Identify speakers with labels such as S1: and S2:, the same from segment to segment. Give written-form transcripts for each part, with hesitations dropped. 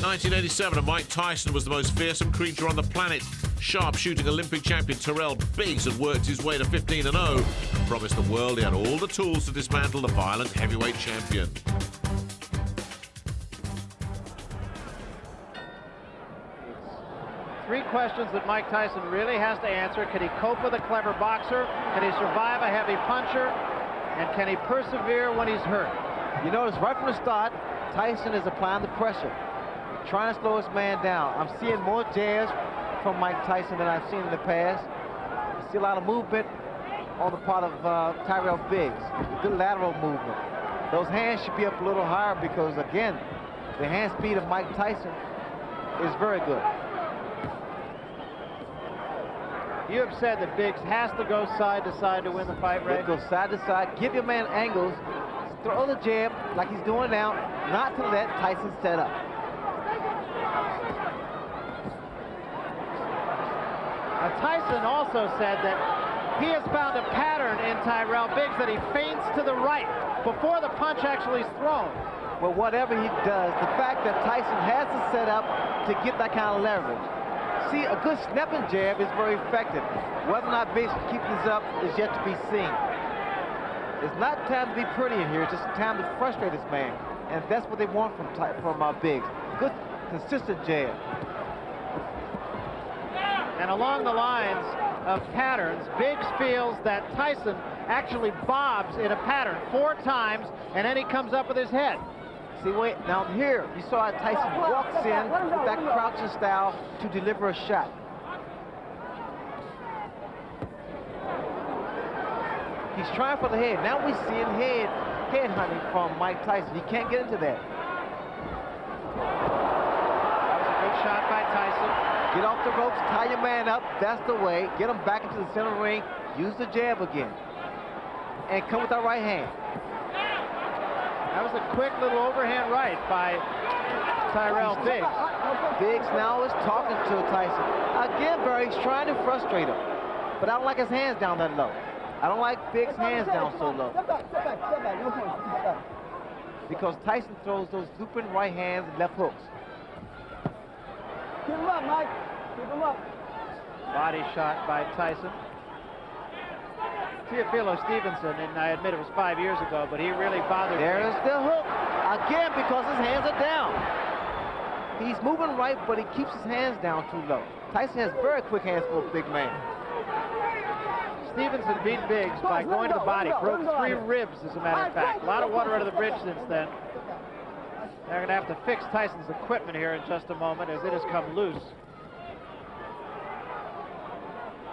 S1: 1987, and Mike Tyson was the most fearsome creature on the planet. Sharpshooting Olympic champion Tyrell Biggs had worked his way to 15-0 and promised the world he had all the tools to dismantle the violent heavyweight champion.
S2: Three questions that Mike Tyson really has to answer. Can he cope with a clever boxer? Can he survive a heavy puncher? And can he persevere when he's hurt?
S3: You notice right from the start, Tyson is applying the pressure, trying to slow his man down. I'm seeing more jabs from Mike Tyson than I've seen in the past. I see a lot of movement on the part of Tyrell Biggs. Good lateral movement. Those hands should be up a little higher because, again, the hand speed of Mike Tyson is very good.
S2: You have said that Biggs has to go side to side to win the fight, Ray.
S3: Go side to side, give your man angles, throw the jab like he's doing now, not to let Tyson set up.
S2: Now, Tyson also said that he has found a pattern in Tyrell Biggs that he feints to the right before the punch actually is thrown.
S3: Well, whatever he does, the fact that Tyson has to set up to get that kind of leverage. See, a good snapping jab is very effective. Whether or not Biggs can keep this up is yet to be seen. It's not time to be pretty in here, it's just time to frustrate this man. And that's what they want from Biggs. Good, consistent jab.
S2: And along the lines of patterns, Biggs feels that Tyson actually bobs in a pattern 4 times, and then he comes up with his head.
S3: See, wait, now here, you saw how Tyson walks in with that crouching style to deliver a shot. He's trying for the head. Now we're seeing head hunting from Mike Tyson. He can't get into that.
S2: That was a good shot by Tyson.
S3: Get off the ropes, tie your man up. That's the way. Get him back into the center of the ring. Use the jab again. And come with that right hand.
S2: That was a quick little overhand right by Tyrell Biggs.
S3: Biggs now is talking to Tyson. Again, Barry, he's trying to frustrate him. But I don't like his hands down that low. I don't like Biggs' hands down so low. Because Tyson throws those looping right hands and left hooks.
S4: Keep him up, Mike. Keep him up.
S2: Body shot by Tyson. Teofilo Stevenson, and I admit it was 5 years ago, but he really bothered me.
S3: There's the hook. Again, because his hands are down. He's moving right, but he keeps his hands down too low. Tyson has very quick hands for a big man.
S2: Stevenson beat Biggs by going to the body, broke 3 ribs, as a matter of fact. A lot of water under the bridge since then. They're going to have to fix Tyson's equipment here in just a moment as it has come loose.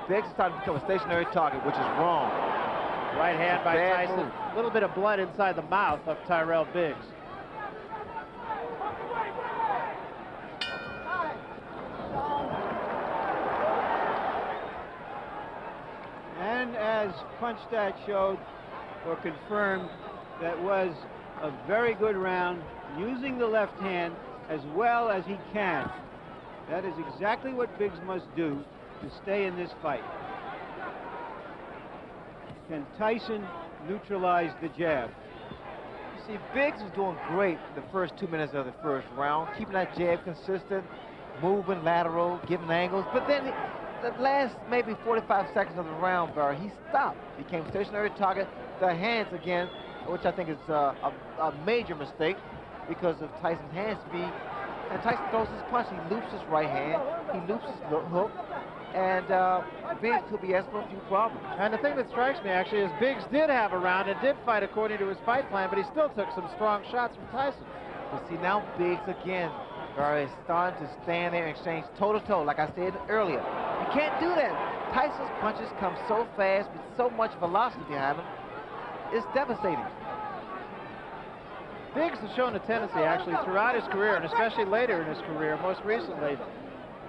S3: Biggs is starting to become a stationary target, which is wrong.
S2: Right hand by Tyson.
S3: Move.
S2: A little bit of blood inside the mouth of Tyrell Biggs.
S4: And as punch stat showed or confirmed, that was a very good round, using the left hand as well as he can. That is exactly what Biggs must do to stay in this fight. Can Tyson neutralize the jab?
S3: You see, Biggs was doing great the first 2 minutes of the first round, keeping that jab consistent, moving lateral, giving angles, but then the last maybe 45 seconds of the round, Barry, he stopped. Became stationary target. The hands again, which I think is a major mistake because of Tyson's hand speed. And Tyson throws his punch. He loops his right hand. He loops his hook. And Biggs could be asking for a few problems.
S2: And the thing that strikes me, actually, is Biggs did have a round and did fight according to his fight plan, but he still took some strong shots from Tyson.
S3: But see, now Biggs again, Barry, is starting to stand there and exchange toe-to-toe, like I said earlier. You can't do that. Tyson's punches come so fast with so much velocity behind them. It's devastating.
S2: Biggs has shown a tendency, actually, throughout his career, and especially later in his career, most recently,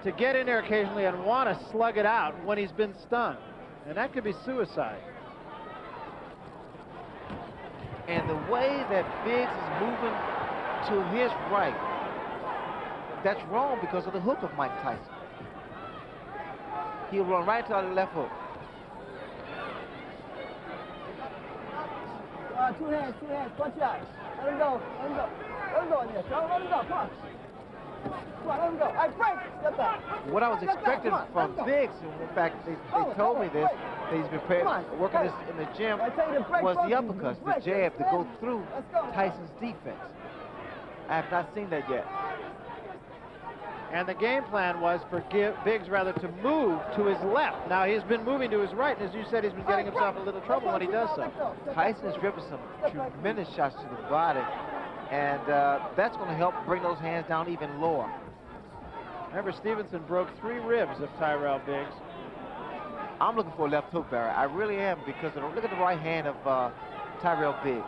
S2: to get in there occasionally and want to slug it out when he's been stunned. And that could be suicide.
S3: And the way that Biggs is moving to his right, that's wrong because of the hook of Mike Tyson. He'll run right to the left hook.
S4: Two hands, punch out. Let him go, let him go. Let him go in there, Joe, let him go, come on.
S3: What I was expecting from Biggs, in fact, they told me this, that he's been working this in the gym, was the uppercuts, the jab to go through Tyson's defense. I have not seen that yet.
S2: And the game plan was for Biggs rather to move to his left. Now he's been moving to his right, and as you said, he's been getting himself a little trouble when he does so.
S3: Tyson is ripping some tremendous shots to the body, and that's going to help bring those hands down even lower.
S2: Remember, Stevenson broke 3 ribs of Tyrell Biggs.
S3: I'm looking for a left hook, Barry. I really am, because look at the right hand of Tyrell Biggs.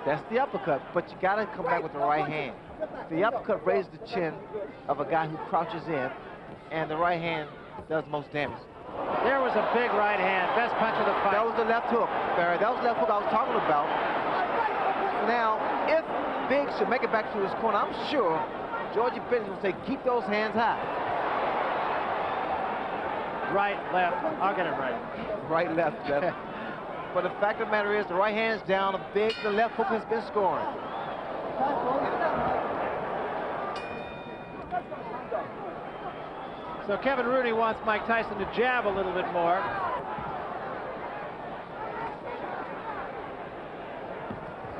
S3: That's the uppercut, but you got to come back with the right hand. The uppercut raises the chin of a guy who crouches in, and the right hand does most damage.
S2: There was a big right hand, best punch of the fight.
S3: That was the left hook, Barry. That was the left hook I was talking about. Now, if Biggs should make it back to his corner, I'm sure Georgie Benton will say, keep those hands high.
S2: Right, left, I'll get it right.
S3: Right, left, left. But the fact of the matter is, the right hand's down, the left hook has been scoring.
S2: So Kevin Rooney wants Mike Tyson to jab a little bit more.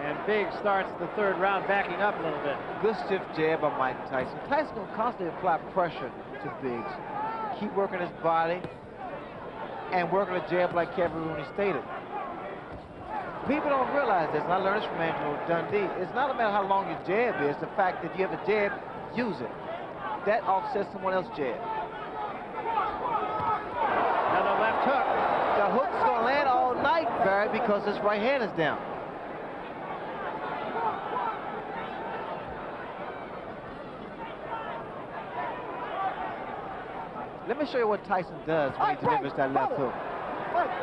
S2: And Biggs starts the 3rd round backing up a little bit.
S3: Good stiff jab by Mike Tyson. Tyson will constantly apply pressure to Biggs. Keep working his body and working a jab like Kevin Rooney stated. People don't realize this, and I learned this from Angelo Dundee. It's not about how long your jab is, the fact that you have a jab, use it. That offsets someone else's jab.
S2: And the left hook.
S3: The hook's gonna land all night, Barry, because his right hand is down. Let me show you what Tyson does when he delivers that left hook.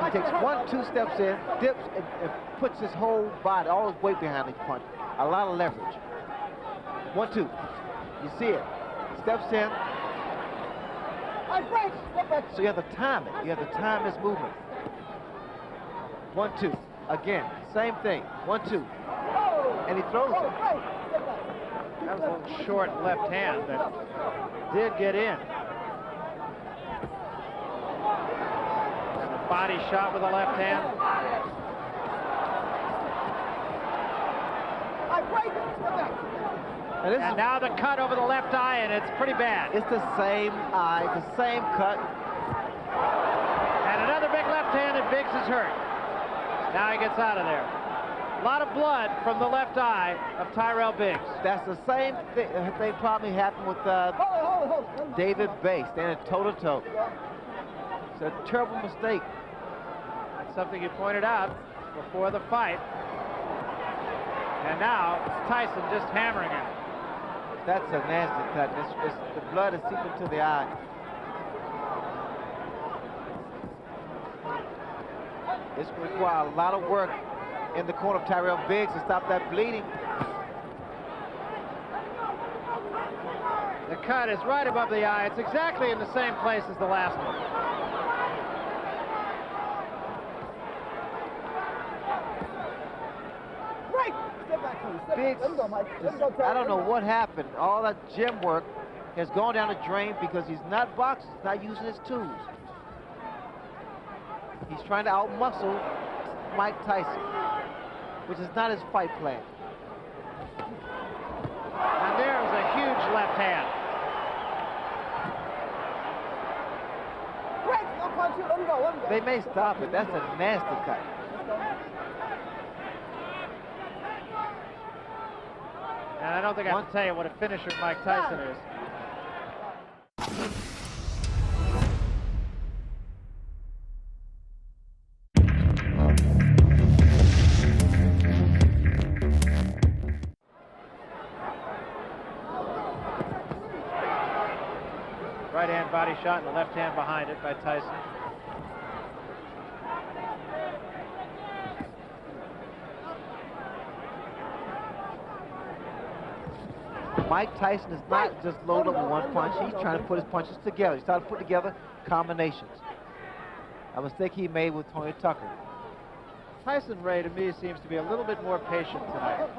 S3: He takes 1-2 steps in, dips, and puts his whole body, all his weight behind each punch. A lot of leverage. 1-2. You see it. Steps in. So you have to time it. You have to time his movement. 1-2. Again, same thing. 1-2. And he throws it.
S2: That was a little short left hand that did get in. Body shot with the left hand. And now the cut over the left eye, and it's pretty bad.
S3: It's the same eye, the same cut.
S2: And another big left hand, and Biggs is hurt. Now he gets out of there. A lot of blood from the left eye of Tyrell Biggs.
S3: That's the same thing probably happened with David Bay, standing toe-to-toe. It's a terrible mistake.
S2: That's something you pointed out before the fight. And now Tyson just hammering him.
S3: That's a nasty cut. The blood is seeping to the eye. It's going to require a lot of work in the corner of Tyrell Biggs to stop that bleeding.
S2: The cut is right above the eye. It's exactly in the same place as the last one.
S3: Biggs, I don't know what happened. All that gym work has gone down the drain because he's not boxing, he's not using his tools. He's trying to outmuscle Mike Tyson, which is not his fight plan.
S2: And there was a huge left hand.
S3: They may stop it. That's a nasty cut.
S2: And I don't think I have to tell you what a finisher Mike Tyson is. Right hand body shot and the left hand behind it by Tyson.
S3: Mike Tyson is not just loaded up with one punch. He's trying to put his punches together. He's trying to put together combinations. A mistake he made with Tony Tucker.
S2: Tyson Ray, to me, seems to be a little bit more patient tonight.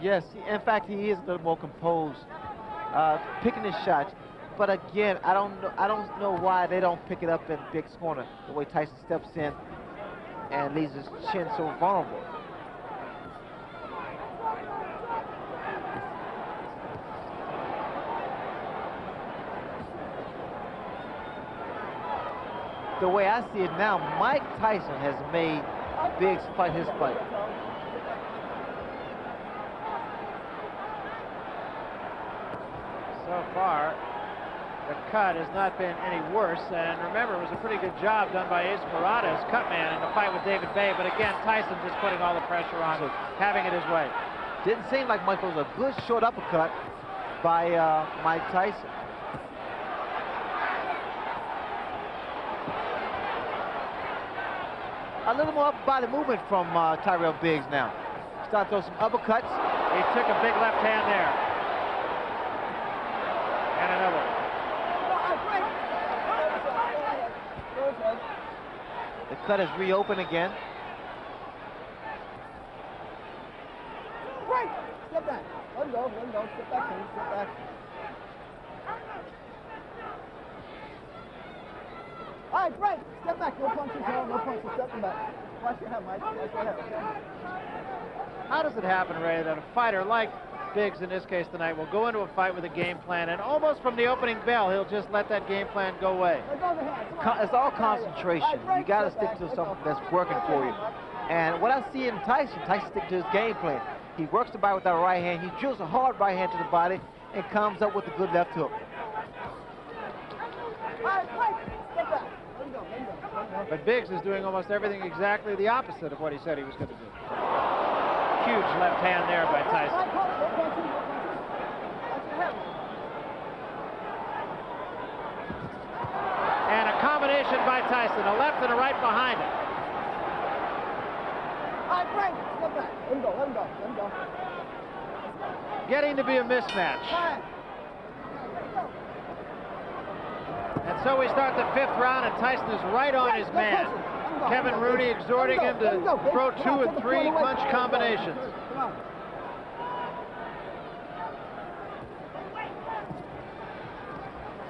S3: Yes, in fact, he is a little more composed, picking his shots. But again, I don't know why they don't pick it up in Biggs' corner, the way Tyson steps in and leaves his chin so vulnerable. The way I see it now, Mike Tyson has made Biggs fight his fight.
S2: So far, the cut has not been any worse, and remember, it was a pretty good job done by Ace Murata's cut man in the fight with David Bay, but again, Tyson just putting all the pressure on, having it his way.
S3: Didn't seem like Mike was a good short uppercut by Mike Tyson. A little more upper body movement from Tyrell Biggs now. Start throwing some uppercuts.
S2: He took a big left hand there. And another.
S3: The cut is reopened again.
S5: Right. Step back. Let him go. Let him go. Step back. Step back. All right, Frank. Step back. No punches. No punches. Step back. Watch your head, Mike. Watch your head. Okay.
S2: How does it happen, Ray, that a fighter like Biggs in this case tonight will go into a fight with a game plan, and almost from the opening bell, he'll just let that game plan go away?
S3: It's all concentration. You got to stick to something that's working for you. And what I see in Tyson sticks to his game plan. He works the body with that right hand. He drills a hard right hand to the body and comes up with a good left hook.
S2: But Biggs is doing almost everything exactly the opposite of what he said he was going to do. Huge left hand there by Tyson. And a combination by Tyson, a left and a right behind him.
S5: All right, Frank, step back. Let him go, let him go, let him go.
S2: Getting to be a mismatch. And so we start the 5th round, and Tyson is right on his man. Kevin Rooney exhorting him to throw 2 and 3 punch combinations.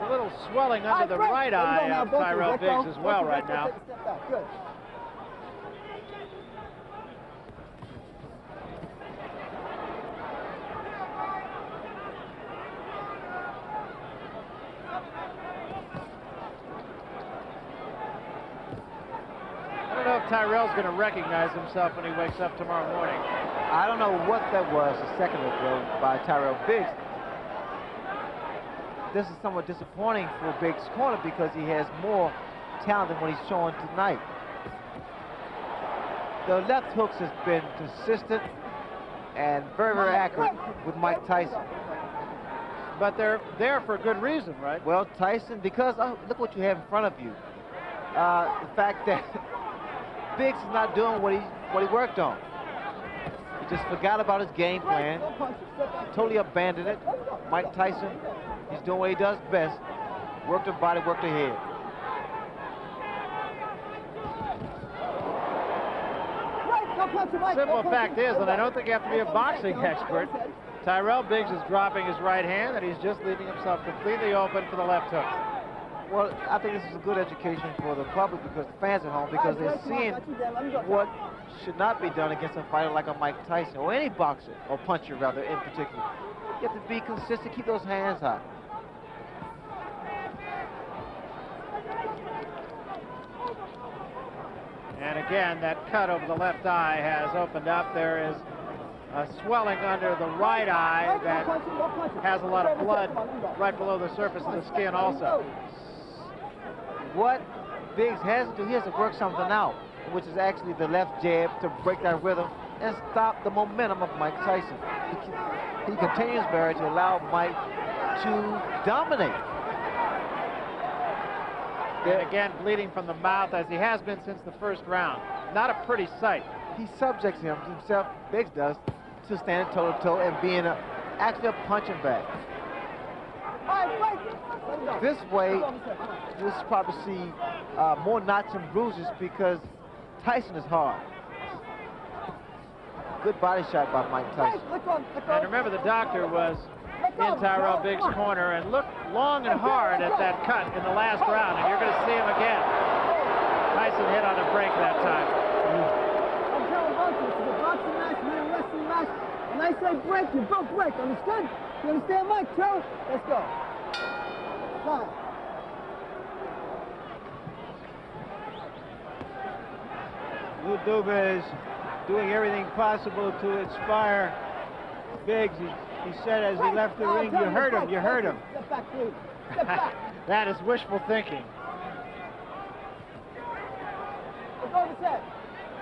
S2: A little swelling under the right eye of Tyrell Biggs as well right now.
S5: Good.
S2: I don't know if Tyrell's going to recognize himself when he wakes up tomorrow morning.
S3: I don't know what that was a second ago by Tyrell Biggs. This is somewhat disappointing for Biggs' corner because he has more talent than what he's showing tonight. The left hooks has been consistent and very, very accurate with Mike Tyson.
S2: But they're there for good reason, right?
S3: Well, Tyson, because look what you have in front of you. The fact that Biggs is not doing what he worked on. He just forgot about his game plan, totally abandoned it. Mike Tyson, he's doing what he does best. Work the body, work the head.
S2: Simple fact is, and I don't think you have to be a boxing expert, Tyrell Biggs is dropping his right hand, and he's just leaving himself completely open for the left hook.
S3: Well, I think this is a good education for the public because the fans at home, because they're seeing what should not be done against a fighter like a Mike Tyson, or any boxer, or puncher rather, in particular. You have to be consistent, keep those hands high.
S2: And again, that cut over the left eye has opened up. There is a swelling under the right eye that has a lot of blood right below the surface of the skin also.
S3: What Biggs has to do, he has to work something out, which is actually the left jab to break that rhythm and stop the momentum of Mike Tyson. He continues, Barry, to allow Mike to dominate.
S2: And again, bleeding from the mouth as he has been since the first round. Not a pretty sight.
S3: He subjects himself, Biggs does, to stand toe-to-toe and being actually a punching bag. This way, you'll probably see more knots and bruises because Tyson is hard. Good body shot by Mike Tyson.
S2: And remember, the doctor was in Tyrell Biggs' corner and looked long and hard at that cut in the last round, and you're going to see him again. Tyson hit on a break that time.
S5: I'm telling boxing, this is a boxing match, not a wrestling match. When I say break, you both break, understood? You understand, Mike? Joe? Let's go. Fine.
S4: Lou Duba is doing everything possible to inspire Biggs. He said as he left the ring, you hurt him, you hurt him.
S5: Step back, please. Step back.
S2: That is wishful thinking.
S5: Let's go over his head.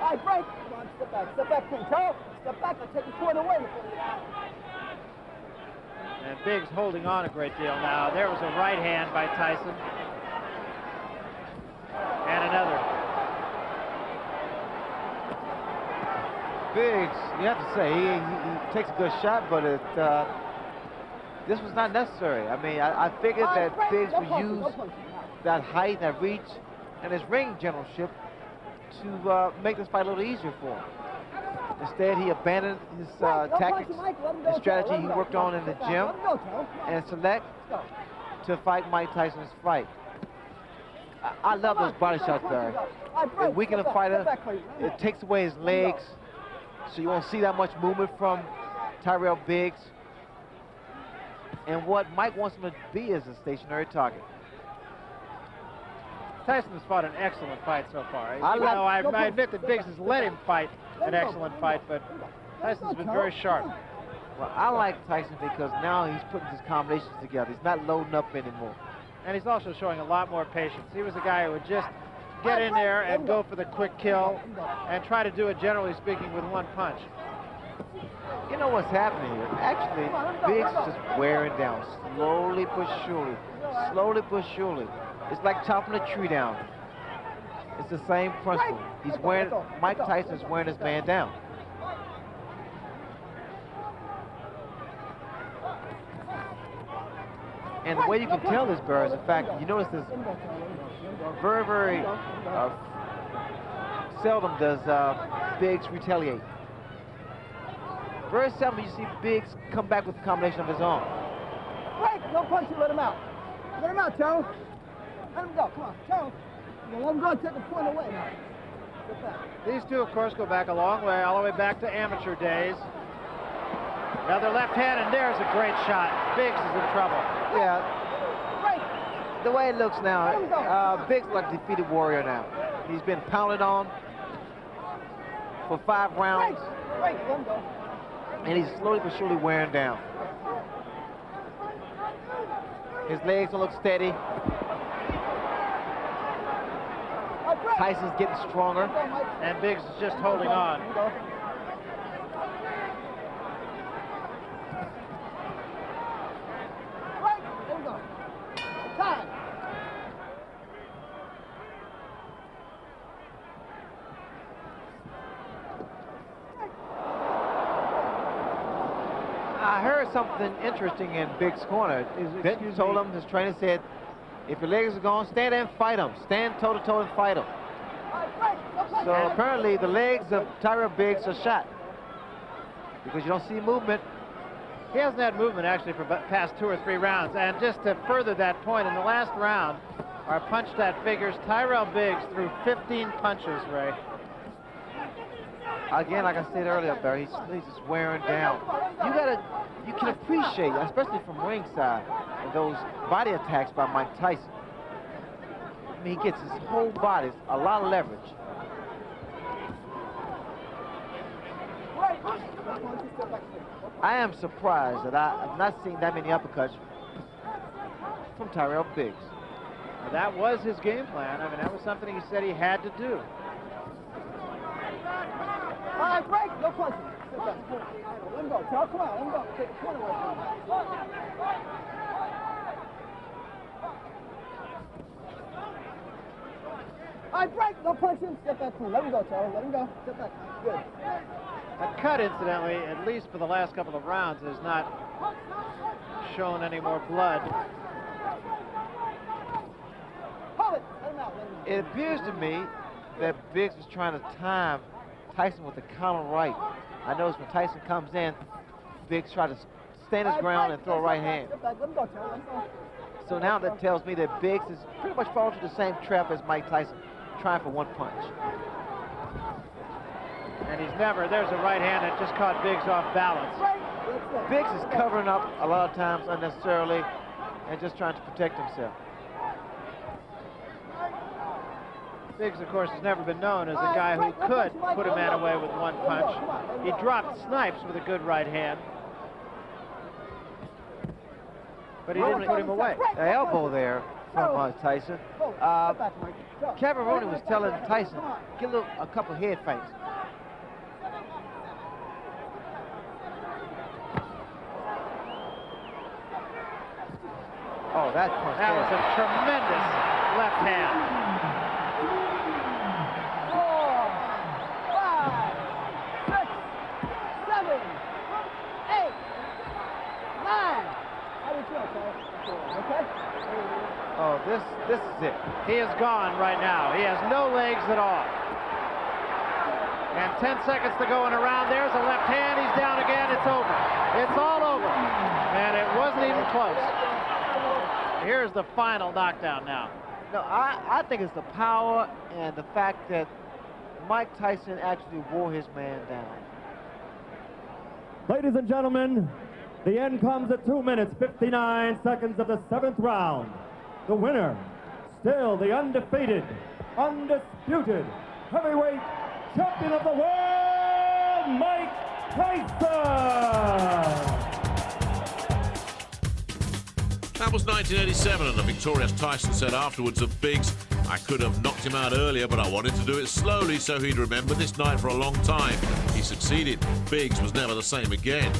S5: All right, break. Come on, step back, please. Joe, step back. I'll take the point away.
S2: And Biggs holding on a great deal now. There was a right hand by Tyson. And another.
S3: Biggs, you have to say, he takes a good shot, but this was not necessary. I mean, I figured that Biggs would use that height, that reach, and his ring generalship to make this fight a little easier for him. Instead, he abandoned his tactics and strategy he worked on in the gym and select to fight Mike Tyson's fight. I love those body shots, Barry. It weakens a fighter. It takes away his legs, so you won't see that much movement from Tyrell Biggs. And what Mike wants him to be is a stationary target.
S2: Tyson has fought an excellent fight so far. I admit that Biggs has let him fight an excellent fight, but Tyson's been very sharp.
S3: Well, I like Tyson because now he's putting his combinations together. He's not loading up anymore.
S2: And he's also showing a lot more patience. He was a guy who would just get in there and go for the quick kill and try to do it, generally speaking, with one punch.
S3: You know what's happening here? Actually, Biggs is just wearing down, slowly but surely. Slowly but surely. It's like chopping a tree down. It's the same principle. He's wearing, Mike Tyson is wearing his man down. And the way you can tell this, Barry, is the fact you notice this very seldom does Biggs retaliate. Very seldom you see Biggs come back with a combination of his own.
S5: Break! Don't punch him, let him out. Let him out, Joe. Let him go, come on, Joe. Let him go and take the point away now. Get back.
S2: These two, of course, go back a long way, all the way back to amateur days. Another left hand, and there's a great shot. Biggs is in trouble.
S3: Yeah. The way it looks now, Biggs is like a defeated warrior now. He's been pounded on for 5 rounds, and he's slowly but surely wearing down. His legs don't look steady. Tyson's getting stronger.
S2: And Biggs is just holding on.
S3: I heard something interesting in Biggs' corner. Benton told him, his trainer said, if your legs are gone, stand there and fight him. Stand toe-to-toe and fight him. So apparently the legs of Tyrell Biggs are shot because you don't see movement.
S2: He hasn't had movement actually for past 2 or 3 rounds. And just to further that point, in the last round, our punch stat figures Tyrell Biggs threw 15 punches, Ray.
S3: Again, like I said earlier, Barry, he's just wearing down. You can appreciate, especially from ringside, those body attacks by Mike Tyson. I mean, he gets his whole body, a lot of leverage. I am surprised that I've not seen that many uppercuts from Tyrell Biggs.
S2: Now, that was his game plan. I mean, that was something he said he had to do.
S5: All right, break. No punching. Let him go. Tell, come on. Let him go. Take the corner away from him. All right, break. No punching. Step back, please. Let him go, Charlie. Let him go. Step back. Good.
S2: That cut, incidentally, at least for the last couple of rounds, has not shown any more blood.
S5: Hold it. Let him out.
S3: It appears to me that Biggs was trying to time Tyson with the counter right. I noticed when Tyson comes in, Biggs try to stand his ground and throw a right hand. So now that tells me that Biggs is pretty much falling to the same trap as Mike Tyson, trying for one punch.
S2: And there's a right hand that just caught Biggs off balance.
S3: Biggs is covering up a lot of times unnecessarily and just trying to protect himself.
S2: Biggs, of course, has never been known as a guy who could put a man away with one punch. He dropped Snipes with a good right hand, but he didn't put him away.
S3: The elbow there from Tyson. Kevin Rooney was telling Tyson, get a couple head fakes. Oh, that punch.
S2: That was a tremendous left hand.
S5: 4, 5, 6, 7, 8, 9. How do you feel, Tyler? Okay?
S3: Oh, this is it.
S2: He is gone right now. He has no legs at all. And 10 seconds to go in a round. There's a left hand. He's down again. It's over. It's all over. And it wasn't even close. Here's the final knockdown now.
S3: No, I think it's the power and the fact that Mike Tyson actually wore his man down.
S6: Ladies and gentlemen, the end comes at 2 minutes, 59 seconds of the 7th round. The winner, still the undefeated, undisputed heavyweight champion of the world, Mike Tyson!
S1: That was 1987, and the victorious Tyson said afterwards of Biggs, I could have knocked him out earlier, but I wanted to do it slowly so he'd remember this night for a long time. He succeeded. Biggs was never the same again.